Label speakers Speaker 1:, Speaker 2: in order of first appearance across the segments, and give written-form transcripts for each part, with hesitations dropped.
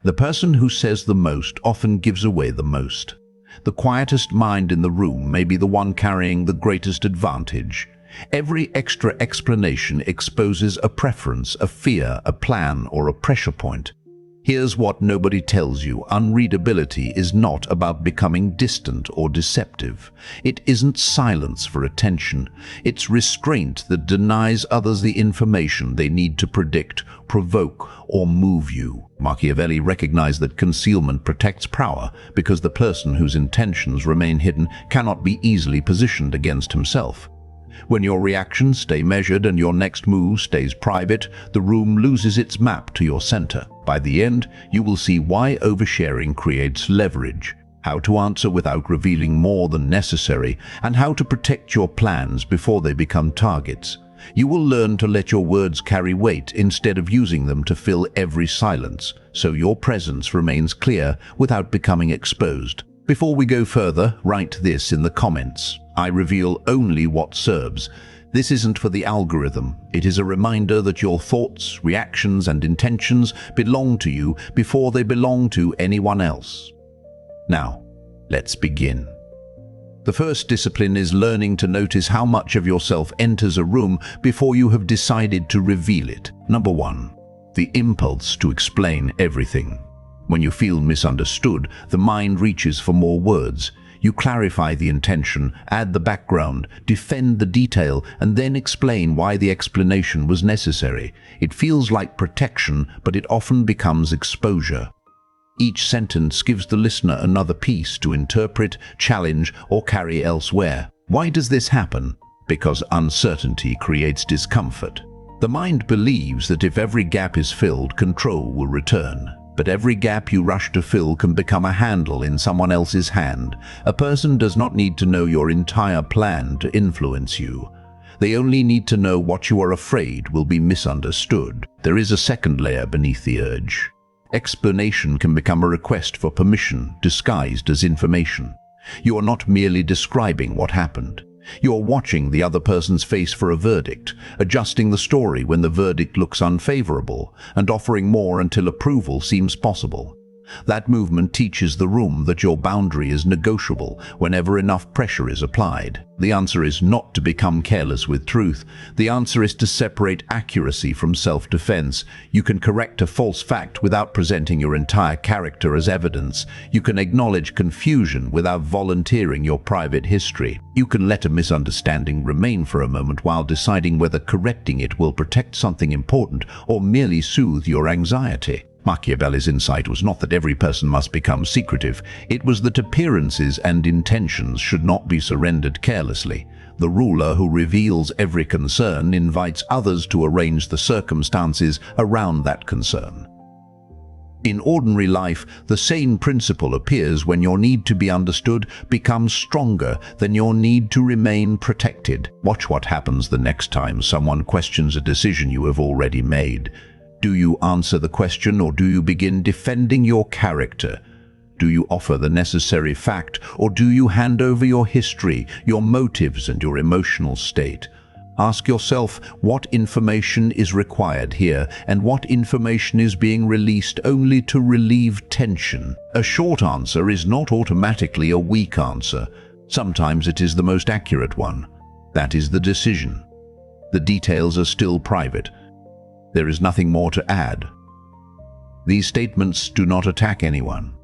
Speaker 1: The person who says the most often gives away the most. The quietest mind in the room may be the one carrying the greatest advantage. Every extra explanation exposes a preference, a fear, a plan, or a pressure point. Here's what nobody tells you. Unreadability is not about becoming distant or deceptive. It isn't silence for attention. It's restraint that denies others the information they need to predict, provoke, or move you. Machiavelli recognized that concealment protects power because the person whose intentions remain hidden cannot be easily positioned against himself. When your reactions stay measured and your next move stays private, the room loses its map to your center. By the end, you will see why oversharing creates leverage, how to answer without revealing more than necessary, and how to protect your plans before they become targets. You will learn to let your words carry weight instead of using them to fill every silence, so your presence remains clear without becoming exposed. Before we go further, write this in the comments. I reveal only what serves. This isn't for the algorithm. It is a reminder that your thoughts, reactions, and intentions belong to you before they belong to anyone else. Now, let's begin. The first discipline is learning to notice how much of yourself enters a room before you have decided to reveal it. Number 1. The impulse to explain everything. When you feel misunderstood, the mind reaches for more words. You clarify the intention, add the background, defend the detail, and then explain why the explanation was necessary. It feels like protection, but it often becomes exposure. Each sentence gives the listener another piece to interpret, challenge, or carry elsewhere. Why does this happen? Because uncertainty creates discomfort. The mind believes that if every gap is filled, control will return. But every gap you rush to fill can become a handle in someone else's hand. A person does not need to know your entire plan to influence you. They only need to know what you are afraid will be misunderstood. There is a second layer beneath the urge. Explanation can become a request for permission, disguised as information. You are not merely describing what happened. You are watching the other person's face for a verdict, adjusting the story when the verdict looks unfavorable, and offering more until approval seems possible. That movement teaches the room that your boundary is negotiable whenever enough pressure is applied. The answer is not to become careless with truth. The answer is to separate accuracy from self-defense. You can correct a false fact without presenting your entire character as evidence. You can acknowledge confusion without volunteering your private history. You can let a misunderstanding remain for a moment while deciding whether correcting it will protect something important or merely soothe your anxiety. Machiavelli's insight was not that every person must become secretive. It was that appearances and intentions should not be surrendered carelessly. The ruler who reveals every concern invites others to arrange the circumstances around that concern. In ordinary life, the same principle appears when your need to be understood becomes stronger than your need to remain protected. Watch what happens the next time someone questions a decision you have already made. Do you answer the question, or do you begin defending your character? Do you offer the necessary fact, or do you hand over your history, your motives, and your emotional state? Ask yourself what information is required here and what information is being released only to relieve tension. A short answer is not automatically a weak answer. Sometimes it is the most accurate one. That is the decision. The details are still private. There is nothing more to add. These statements do not attack anyone.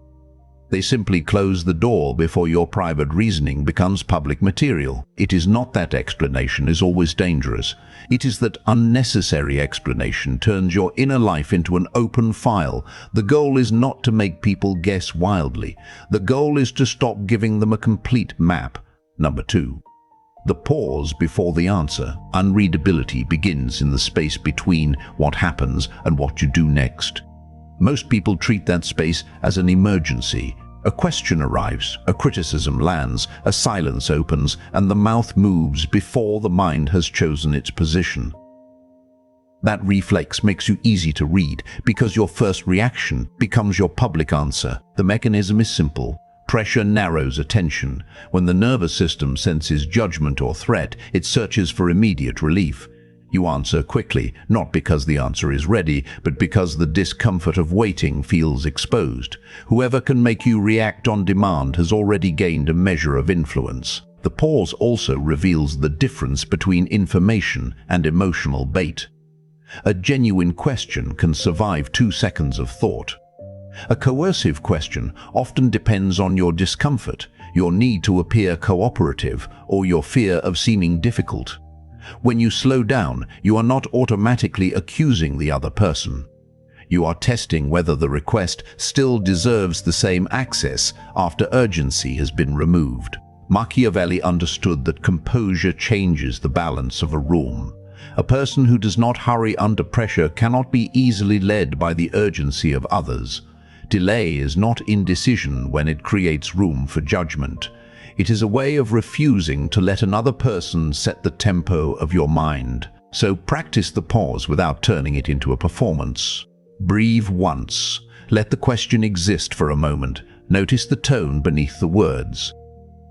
Speaker 1: They simply close the door before your private reasoning becomes public material. It is not that explanation is always dangerous. It is that unnecessary explanation turns your inner life into an open file. The goal is not to make people guess wildly. The goal is to stop giving them a complete map. Number 2. The pause before the answer. Unreadability begins in the space between what happens and what you do next. Most people treat that space as an emergency. A question arrives, a criticism lands, a silence opens, and the mouth moves before the mind has chosen its position. That reflex makes you easy to read because your first reaction becomes your public answer. The mechanism is simple. Pressure narrows attention. When the nervous system senses judgment or threat, it searches for immediate relief. You answer quickly, not because the answer is ready, but because the discomfort of waiting feels exposed. Whoever can make you react on demand has already gained a measure of influence. The pause also reveals the difference between information and emotional bait. A genuine question can survive 2 seconds of thought. A coercive question often depends on your discomfort, your need to appear cooperative, or your fear of seeming difficult. When you slow down, you are not automatically accusing the other person. You are testing whether the request still deserves the same access after urgency has been removed. Machiavelli understood that composure changes the balance of a room. A person who does not hurry under pressure cannot be easily led by the urgency of others. Delay is not indecision when it creates room for judgment. It is a way of refusing to let another person set the tempo of your mind. So practice the pause without turning it into a performance. Breathe once. Let the question exist for a moment. Notice the tone beneath the words.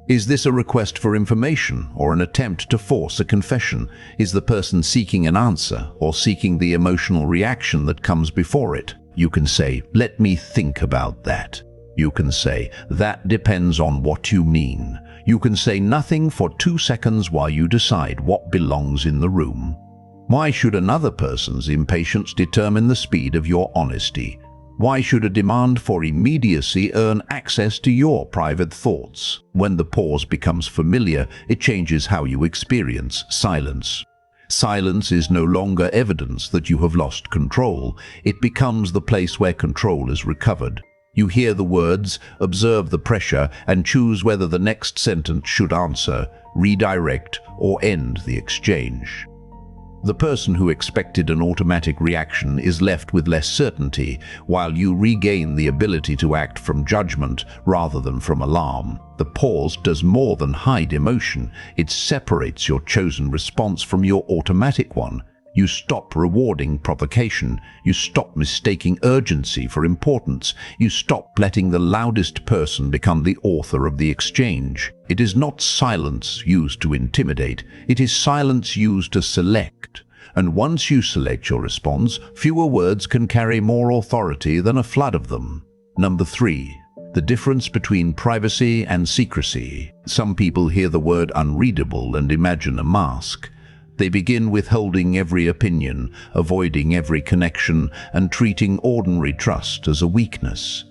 Speaker 1: Is this a request for information or an attempt to force a confession? Is the person seeking an answer or seeking the emotional reaction that comes before it? You can say, "Let me think about that." You can say, "That depends on what you mean." You can say nothing for 2 seconds while you decide what belongs in the room. Why should another person's impatience determine the speed of your honesty? Why should a demand for immediacy earn access to your private thoughts? When the pause becomes familiar, it changes how you experience silence. Silence is no longer evidence that you have lost control. It becomes the place where control is recovered. You hear the words, observe the pressure, and choose whether the next sentence should answer, redirect, or end the exchange. The person who expected an automatic reaction is left with less certainty, while you regain the ability to act from judgment rather than from alarm. The pause does more than hide emotion. It separates your chosen response from your automatic one. You stop rewarding provocation. You stop mistaking urgency for importance. You stop letting the loudest person become the author of the exchange. It is not silence used to intimidate. It is silence used to select. And once you select your response, fewer words can carry more authority than a flood of them. Number 3. The difference between privacy and secrecy. Some people hear the word unreadable and imagine a mask. They begin withholding every opinion, avoiding every connection, and treating ordinary trust as a weakness.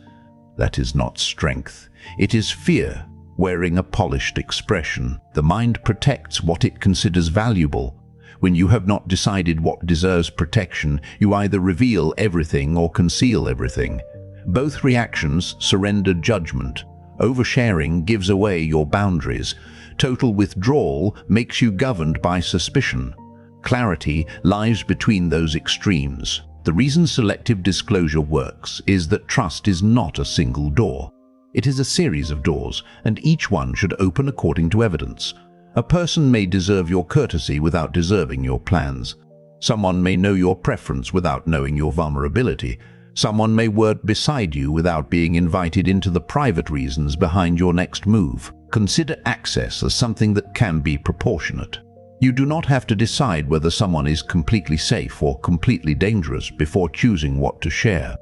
Speaker 1: That is not strength. It is fear, wearing a polished expression. The mind protects what it considers valuable. When you have not decided what deserves protection, you either reveal everything or conceal everything. Both reactions surrender judgment. Oversharing gives away your boundaries. Total withdrawal makes you governed by suspicion. Clarity lies between those extremes. The reason selective disclosure works is that trust is not a single door. It is a series of doors, and each one should open according to evidence. A person may deserve your courtesy without deserving your plans. Someone may know your preference without knowing your vulnerability. Someone may work beside you without being invited into the private reasons behind your next move. Consider access as something that can be proportionate. You do not have to decide whether someone is completely safe or completely dangerous before choosing what to share.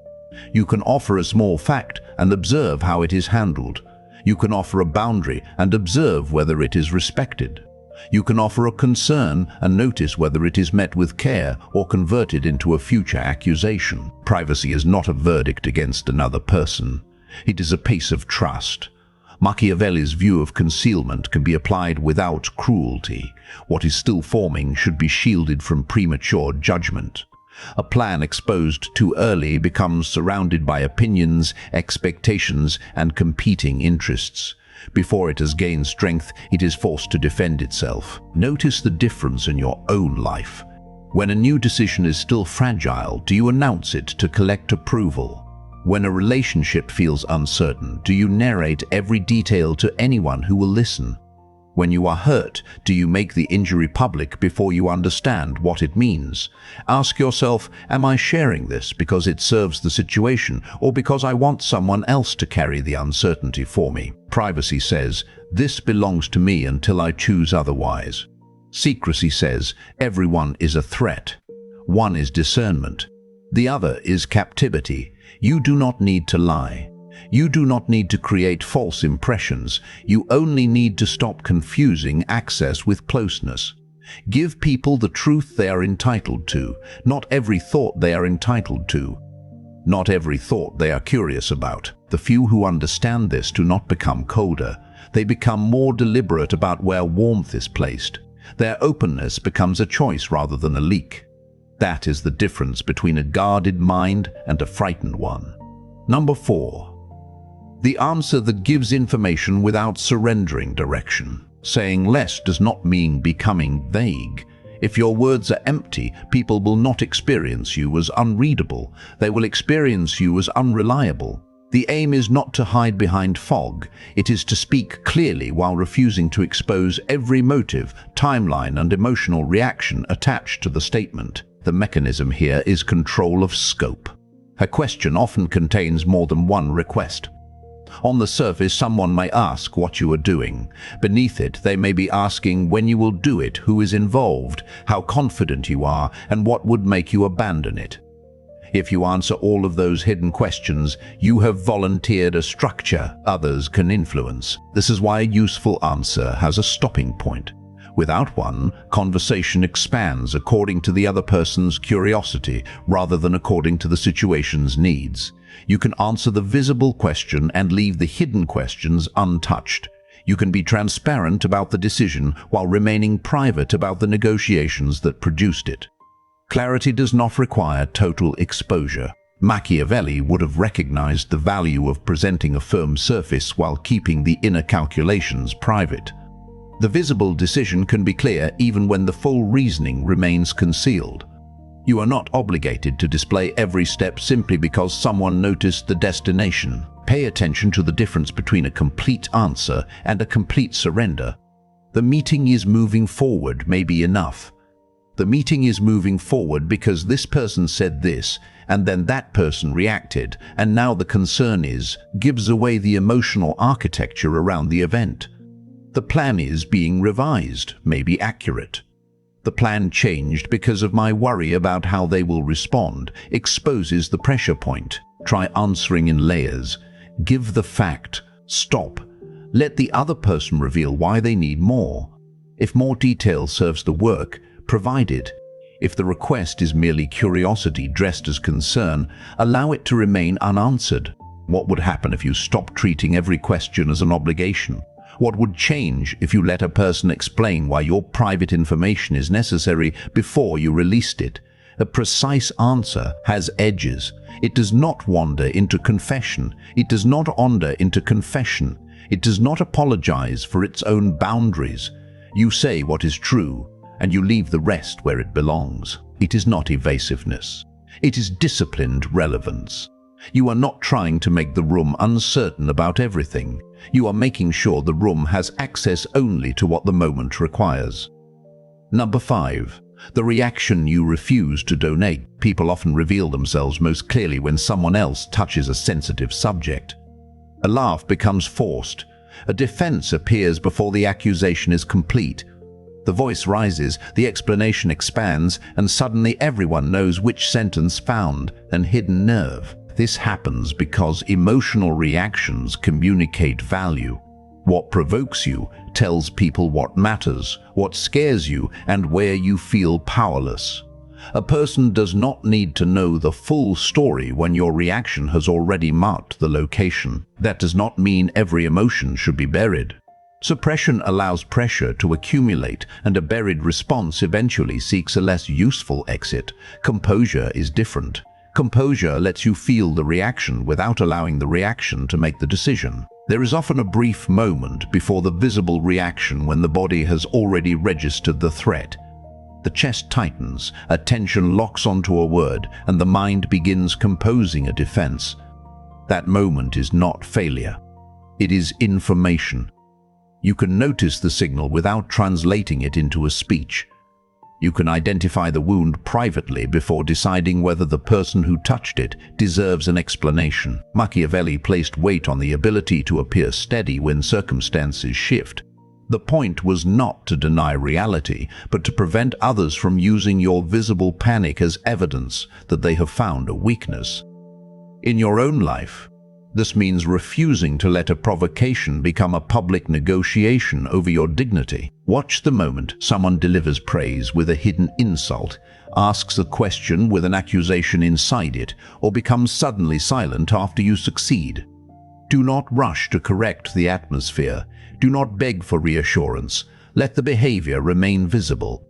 Speaker 1: You can offer a small fact and observe how it is handled. You can offer a boundary and observe whether it is respected. You can offer a concern and notice whether it is met with care or converted into a future accusation. Privacy is not a verdict against another person. It is a piece of trust. Machiavelli's view of concealment can be applied without cruelty. What is still forming should be shielded from premature judgment. A plan exposed too early becomes surrounded by opinions, expectations, and competing interests. Before it has gained strength, it is forced to defend itself. Notice the difference in your own life. When a new decision is still fragile, do you announce it to collect approval? When a relationship feels uncertain, do you narrate every detail to anyone who will listen? When you are hurt, do you make the injury public before you understand what it means? Ask yourself, am I sharing this because it serves the situation or because I want someone else to carry the uncertainty for me? Privacy says, this belongs to me until I choose otherwise. Secrecy says everyone is a threat. One is discernment. The other is captivity. You do not need to lie. You do not need to create false impressions. You only need to stop confusing access with closeness. Give people the truth they are entitled to, not every thought they are entitled to. Not every thought they are curious about. The few who understand this do not become colder. They become more deliberate about where warmth is placed. Their openness becomes a choice rather than a leak. That is the difference between a guarded mind and a frightened one. Number 4. The answer that gives information without surrendering direction. Saying less does not mean becoming vague. If your words are empty, people will not experience you as unreadable. They will experience you as unreliable. The aim is not to hide behind fog. It is to speak clearly while refusing to expose every motive, timeline, and emotional reaction attached to the statement. The mechanism here is control of scope. A question often contains more than one request. On the surface, someone may ask what you are doing. Beneath it, they may be asking when you will do it, who is involved, how confident you are, and what would make you abandon it. If you answer all of those hidden questions, you have volunteered a structure others can influence. This is why a useful answer has a stopping point. Without one, conversation expands according to the other person's curiosity rather than according to the situation's needs. You can answer the visible question and leave the hidden questions untouched. You can be transparent about the decision while remaining private about the negotiations that produced it. Clarity does not require total exposure. Machiavelli would have recognized the value of presenting a firm surface while keeping the inner calculations private. The visible decision can be clear even when the full reasoning remains concealed. You are not obligated to display every step simply because someone noticed the destination. Pay attention to the difference between a complete answer and a complete surrender. The meeting is moving forward may be enough. The meeting is moving forward because this person said this, and then that person reacted, and now the concern gives away the emotional architecture around the event. The plan is being revised, may be accurate. The plan changed because of my worry about how they will respond, exposes the pressure point. Try answering in layers. Give the fact. Stop. Let the other person reveal why they need more. If more detail serves the work, provide it. If the request is merely curiosity dressed as concern, allow it to remain unanswered. What would happen if you stopped treating every question as an obligation? What would change if you let a person explain why your private information is necessary before you released it? A precise answer has edges. It does not wander into confession. It does not wander into confession. It does not apologize for its own boundaries. You say what is true, and you leave the rest where it belongs. It is not evasiveness. It is disciplined relevance. You are not trying to make the room uncertain about everything. You are making sure the room has access only to what the moment requires. Number 5. The reaction you refuse to donate. People often reveal themselves most clearly when someone else touches a sensitive subject. A laugh becomes forced. A defense appears before the accusation is complete. The voice rises, the explanation expands, and suddenly everyone knows which sentence found an hidden nerve. This happens because emotional reactions communicate value. What provokes you tells people what matters, what scares you, and where you feel powerless. A person does not need to know the full story when your reaction has already marked the location. That does not mean every emotion should be buried. Suppression allows pressure to accumulate, and a buried response eventually seeks a less useful exit. Composure is different. Composure lets you feel the reaction without allowing the reaction to make the decision. There is often a brief moment before the visible reaction when the body has already registered the threat. The chest tightens, attention locks onto a word, and the mind begins composing a defense. That moment is not failure. It is information. You can notice the signal without translating it into a speech. You can identify the wound privately before deciding whether the person who touched it deserves an explanation. Machiavelli placed weight on the ability to appear steady when circumstances shift. The point was not to deny reality, but to prevent others from using your visible panic as evidence that they have found a weakness. In your own life, this means refusing to let a provocation become a public negotiation over your dignity. Watch the moment someone delivers praise with a hidden insult, asks a question with an accusation inside it, or becomes suddenly silent after you succeed. Do not rush to correct the atmosphere. Do not beg for reassurance. Let the behavior remain visible.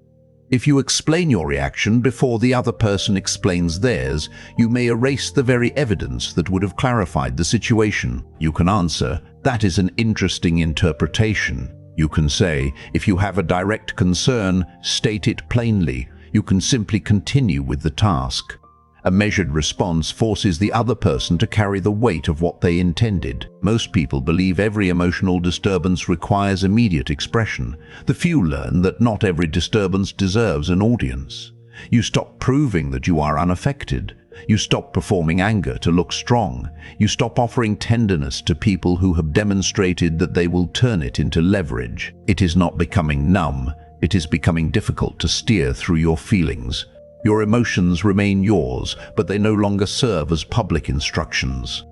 Speaker 1: If you explain your reaction before the other person explains theirs, you may erase the very evidence that would have clarified the situation. You can answer, "That is an interesting interpretation." You can say, "If you have a direct concern, state it plainly." You can simply continue with the task. A measured response forces the other person to carry the weight of what they intended. Most people believe every emotional disturbance requires immediate expression. The few learn that not every disturbance deserves an audience. You stop proving that you are unaffected. You stop performing anger to look strong. You stop offering tenderness to people who have demonstrated that they will turn it into leverage. It is not becoming numb. It is becoming difficult to steer through your feelings. Your emotions remain yours, but they no longer serve as public instructions.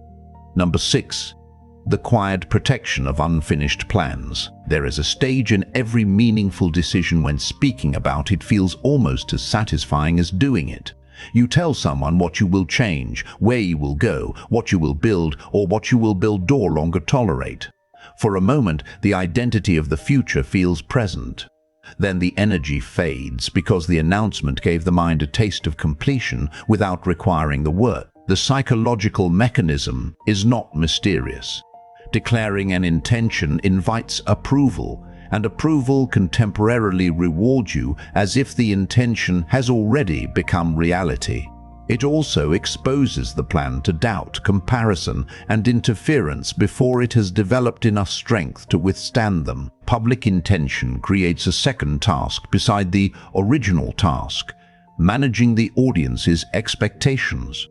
Speaker 1: Number 6. The quiet protection of unfinished plans. There is a stage in every meaningful decision when speaking about it feels almost as satisfying as doing it. You tell someone what you will change, where you will go, what you will build, or what you will build or longer tolerate. For a moment, the identity of the future feels present. Then the energy fades because the announcement gave the mind a taste of completion without requiring the work. The psychological mechanism is not mysterious. Declaring an intention invites approval, and approval can temporarily reward you as if the intention has already become reality. It also exposes the plan to doubt, comparison, and interference before it has developed enough strength to withstand them. Public intention creates a second task beside the original task, managing the audience's expectations.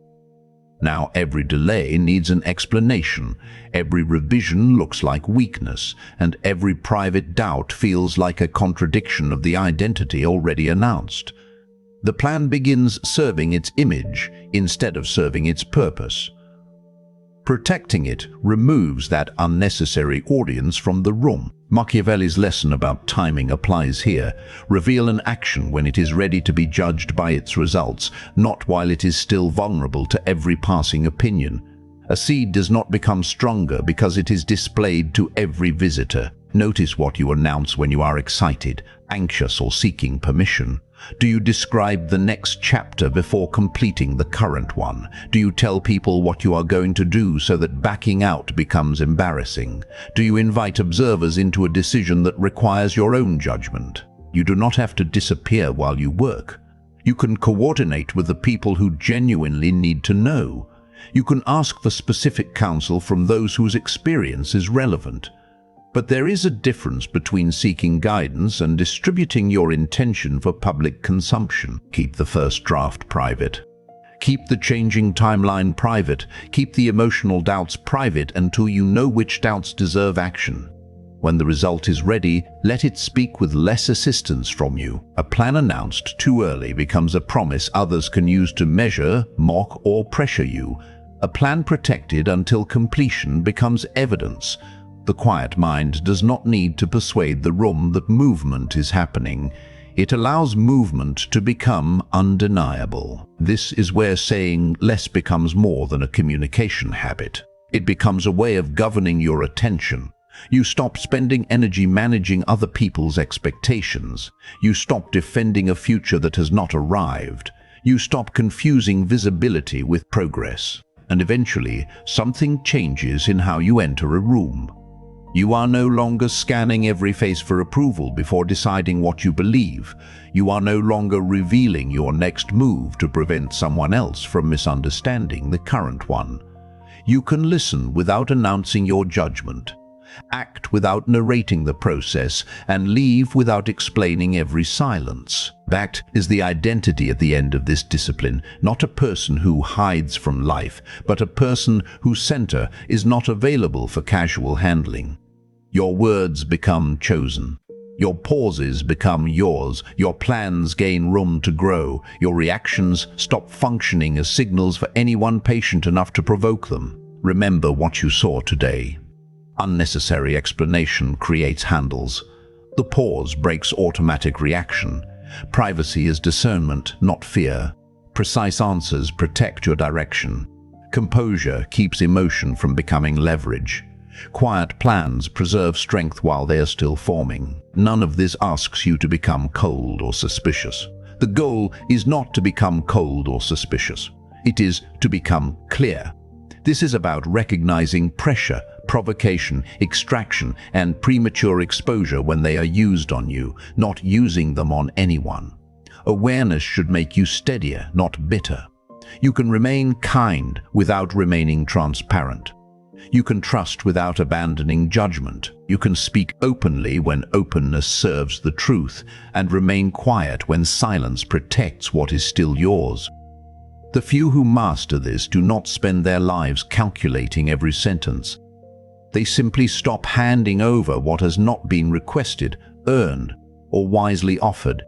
Speaker 1: Now every delay needs an explanation, every revision looks like weakness, and every private doubt feels like a contradiction of the identity already announced. The plan begins serving its image instead of serving its purpose. Protecting it removes that unnecessary audience from the room. Machiavelli's lesson about timing applies here. Reveal an action when it is ready to be judged by its results, not while it is still vulnerable to every passing opinion. A seed does not become stronger because it is displayed to every visitor. Notice what you announce when you are excited, anxious, or seeking permission. Do you describe the next chapter before completing the current one? Do you tell people what you are going to do so that backing out becomes embarrassing? Do you invite observers into a decision that requires your own judgment? You do not have to disappear while you work. You can coordinate with the people who genuinely need to know. You can ask for specific counsel from those whose experience is relevant. But there is a difference between seeking guidance and distributing your intention for public consumption. Keep the first draft private. Keep the changing timeline private. Keep the emotional doubts private until you know which doubts deserve action. When the result is ready, let it speak with less assistance from you. A plan announced too early becomes a promise others can use to measure, mock, or pressure you. A plan protected until completion becomes evidence. The quiet mind does not need to persuade the room that movement is happening. It allows movement to become undeniable. This is where saying less becomes more than a communication habit. It becomes a way of governing your attention. You stop spending energy managing other people's expectations. You stop defending a future that has not arrived. You stop confusing visibility with progress. And eventually, something changes in how you enter a room. You are no longer scanning every face for approval before deciding what you believe. You are no longer revealing your next move to prevent someone else from misunderstanding the current one. You can listen without announcing your judgment, act without narrating the process, and leave without explaining every silence. That is the identity at the end of this discipline, not a person who hides from life, but a person whose center is not available for casual handling. Your words become chosen. Your pauses become yours. Your plans gain room to grow. Your reactions stop functioning as signals for anyone patient enough to provoke them. Remember what you saw today. Unnecessary explanation creates handles. The pause breaks automatic reaction. Privacy is discernment, not fear. Precise answers protect your direction. Composure keeps emotion from becoming leverage. Quiet plans preserve strength while they are still forming. None of this asks you to become cold or suspicious. The goal is not to become cold or suspicious. It is to become clear. This is about recognizing pressure, provocation, extraction, and premature exposure when they are used on you, not using them on anyone. Awareness should make you steadier, not bitter. You can remain kind without remaining transparent. You can trust without abandoning judgment. You can speak openly when openness serves the truth, and remain quiet when silence protects what is still yours. The few who master this do not spend their lives calculating every sentence. They simply stop handing over what has not been requested, earned, or wisely offered.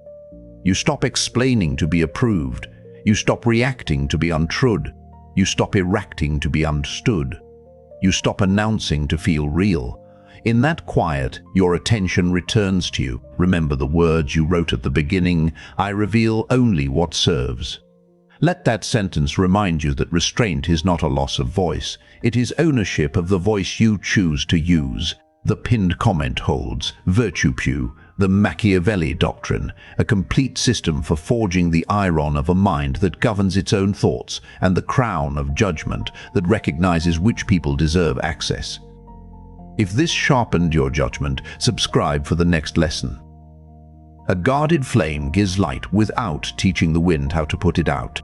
Speaker 1: You stop explaining to be approved. You stop reacting to be untrue. You stop erecting to be understood. You stop announcing to feel real. In that quiet, your attention returns to you. Remember the words you wrote at the beginning, "I reveal only what serves." Let that sentence remind you that restraint is not a loss of voice. It is ownership of the voice you choose to use. The pinned comment holds Virtue Pew, the Machiavelli doctrine, a complete system for forging the iron of a mind that governs its own thoughts, and the crown of judgment that recognizes which people deserve access. If this sharpened your judgment, subscribe for the next lesson. A guarded flame gives light without teaching the wind how to put it out.